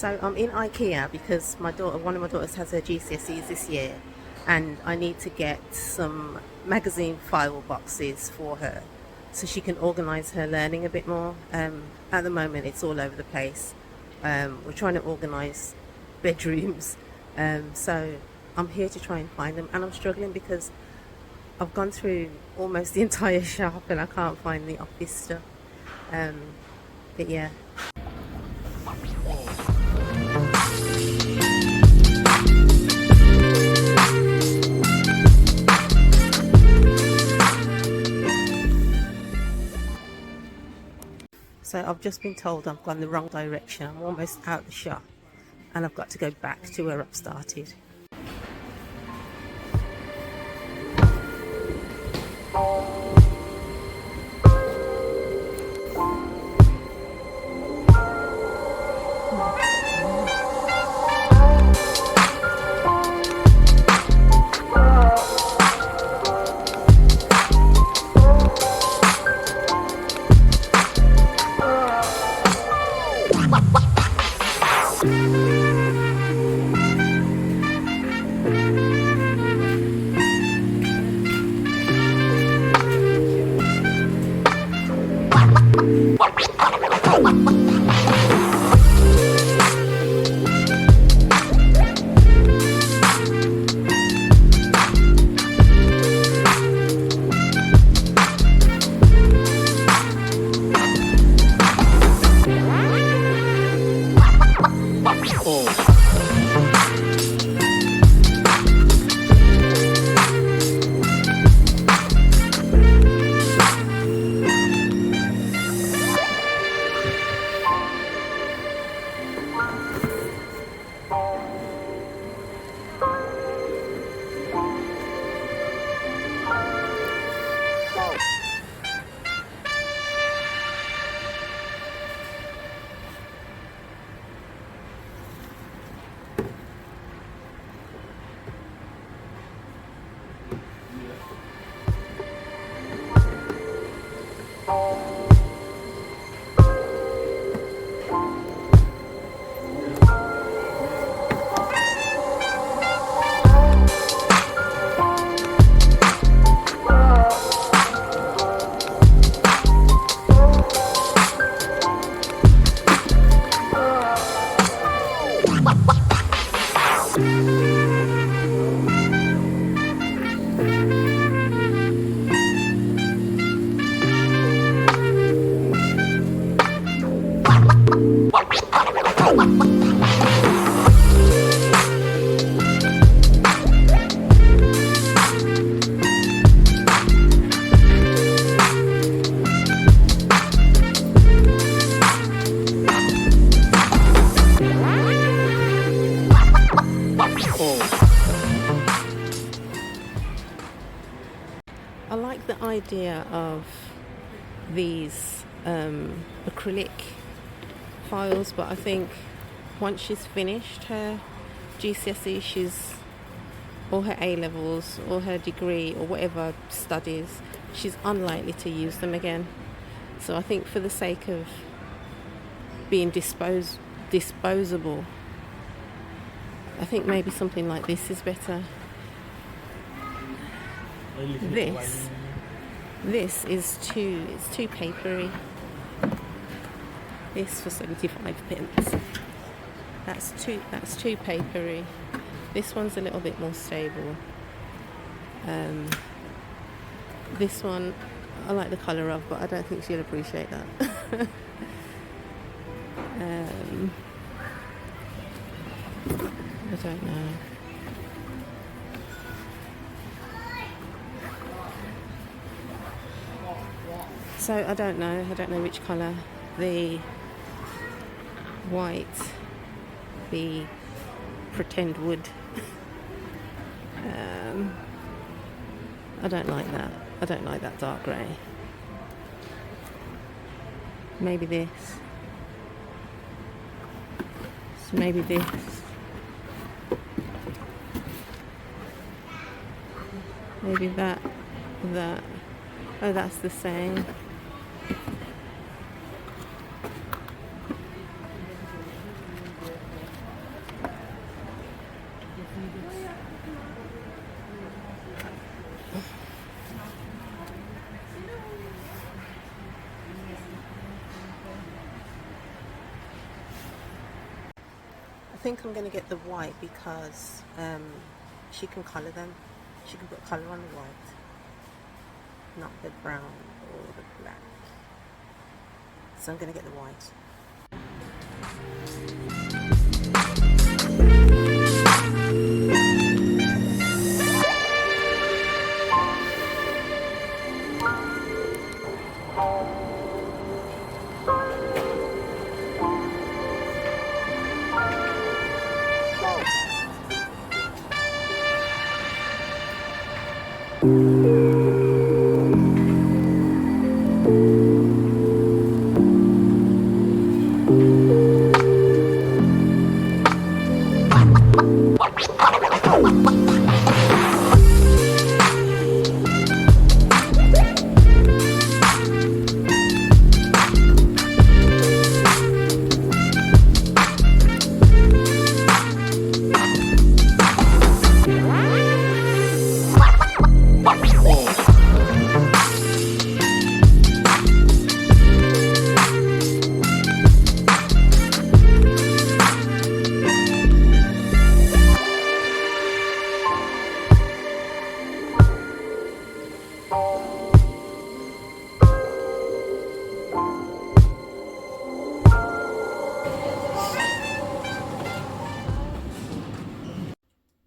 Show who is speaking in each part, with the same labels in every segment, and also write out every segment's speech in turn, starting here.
Speaker 1: So I'm in Ikea because one of my daughters has her GCSEs this year, and I need to get some magazine file boxes for her so she can organise her learning a bit more. At the moment it's all over the place. We're trying to organise bedrooms, so I'm here to try and find them, and I'm struggling because I've gone through almost the entire shop and I can't find the office stuff. But yeah. So I've just been told I've gone the wrong direction. I'm almost out the shop and I've got to go back to where I've started. idea of these acrylic files, but I think once she's finished her GCSE, or her A-levels or her degree or whatever studies, she's unlikely to use them again. So I think for the sake of being disposable, I think maybe something like this is better. This is too papery. This for 75p. That's too papery. This one's a little bit more stable. This one I like the colour of, but I don't think she'll appreciate that. I don't know. So I don't know which colour. The white, the pretend wood. I don't like that. I don't like that dark grey. Maybe this. So maybe this. Maybe that. Oh, that's the same. I think I'm going to get the white because she can colour them. She can put colour on the white, not the brown or the black. So I'm going to get the white.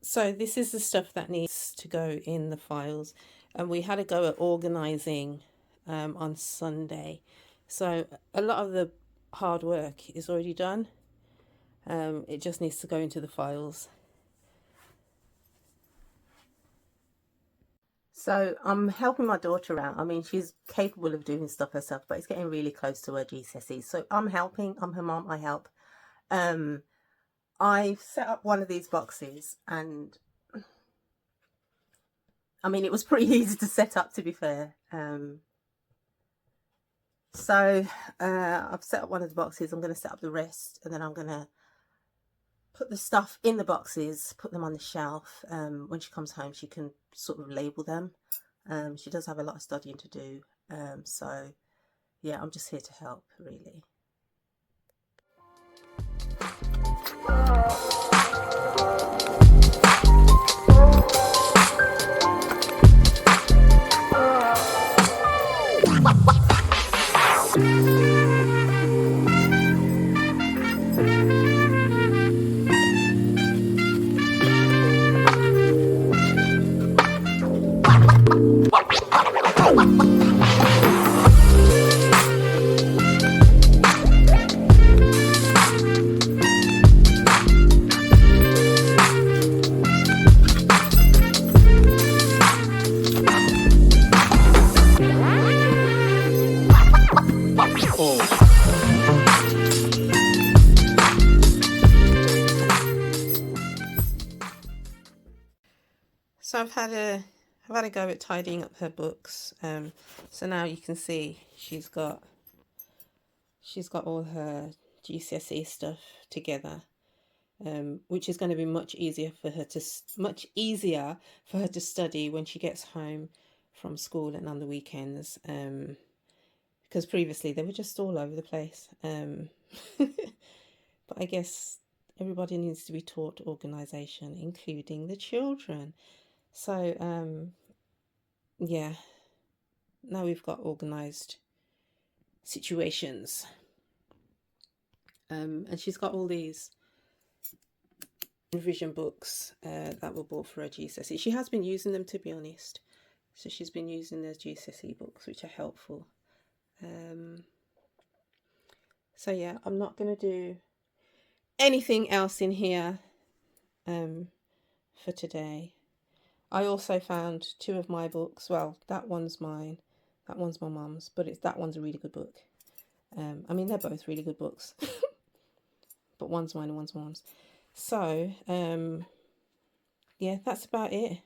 Speaker 1: So this is the stuff that needs to go in the files, and we had a go at organising on Sunday. So a lot of the hard work is already done. It just needs to go into the files. So I'm helping my daughter out. I mean, she's capable of doing stuff herself, but it's getting really close to her GCSE. So I'm helping. I'm her mom. I help. I've set up one of these boxes, and I mean, it was pretty easy to set up, to be fair. So I've set up one of the boxes. I'm going to set up the rest, and then I'm going to put the stuff in the boxes, put them on the shelf. When she comes home, she can sort of label them. She does have a lot of studying to do. So yeah, I'm just here to help, really. I've had a go at tidying up her books. So now you can see she's got all her GCSE stuff together, which is going to be much easier for her to study when she gets home from school and on the weekends. Because previously they were just all over the place. But I guess everybody needs to be taught organisation, including the children. So yeah, now we've got organised situations. And she's got all these revision books that were bought for her GCSE. She has been using them, to be honest. So she's been using those GCSE books, which are helpful. So yeah, I'm not going to do anything else in here for today. I also found two of my books. Well, that one's mine, that one's my mum's, but that one's a really good book. I mean, they're both really good books, but one's mine and one's my mum's. So yeah, that's about it.